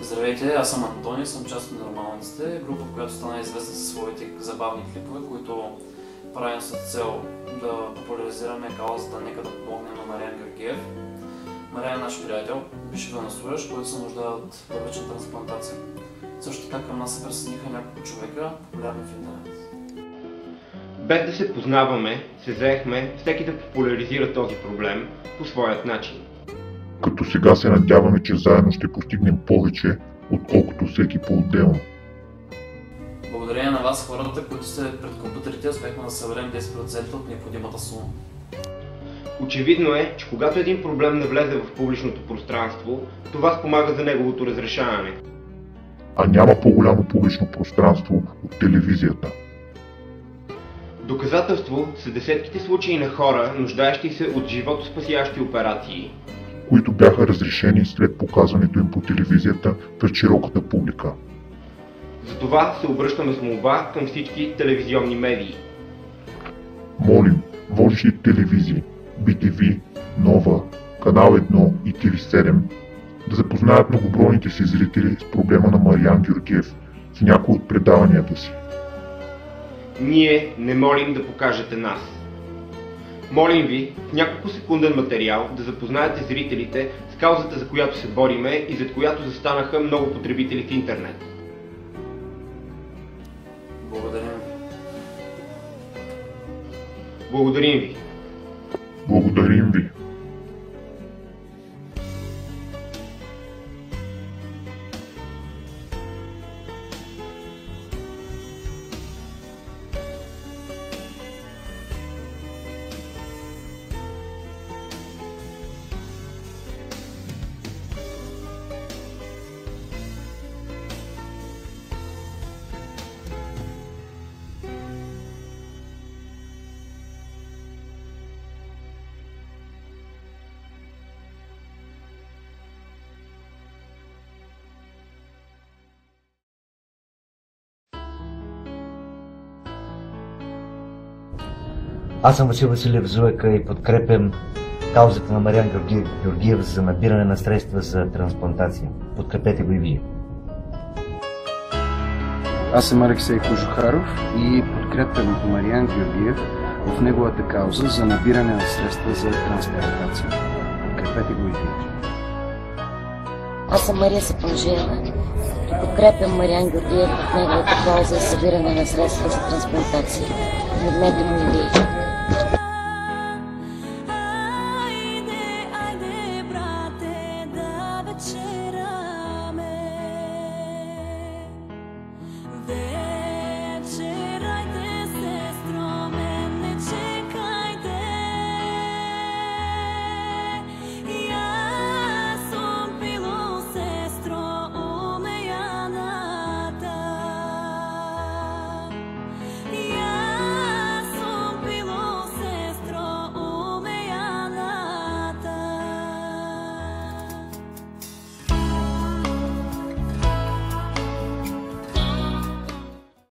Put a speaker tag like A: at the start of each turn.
A: Здравейте, аз съм Антони, съм част от Нормалниците, група, която стана известна със своите забавни клипове, които правим с цел да популяризираме каузата "Нека да помогнем" на Мариан Георгиев. Мариан е наш приятел, бивш военнослужещ, който се нуждае от първична трансплантация. Също така към нас се присъединиха няколко човека, популярни в интернет.
B: Без да се познаваме, се заехме всеки да популяризира този проблем по своят начин.
C: Като сега се надяваме, че заедно ще постигнем повече, отколкото всеки по-отделно.
A: Благодарение на вас, хората, които сте пред компютрите, успяхме да съберем 10% от необходимата сума.
B: Очевидно е, че когато един проблем навлезе в публичното пространство, това спомага за неговото разрешаване.
C: А няма по-голямо публично пространство от телевизията.
B: Доказателство са десетките случаи на хора, нуждаещи се от животоспасящи операции,
C: които бяха разрешени след показването им по телевизията пред широката публика.
B: Затова се обръщаме с молба към всички телевизионни медии.
C: Молим водещите телевизии, BTV, Нова, Канал 1 и TV7 да запознаят многобройните си зрители с проблема на Мариан Георгиев в някои от предаванията си.
B: Ние не молим да покажете нас. Молим ви в няколко секунден материал да запознаете зрителите с каузата, за която се бориме и зад която застанаха много потребители в интернет.
A: Благодарим.
B: Благодарим ви.
C: Благодарим ви.
D: Аз съм Васил Василев Зуека и подкрепям каузата на Мариан Георгиев за набиране на средства за трансплантация. Подкрепете го и вие.
E: Аз съм Алексей Кожухаров и подкрепям Мариан Георгиев в неговата кауза за набиране на средства за трансплантация. Подкрепете го и вие.
F: Аз съм Мария Сапунжиева и подкрепям Мариан Георгиев в неговата кауза за събиране на средства за трансплантация. Подмете му и вие.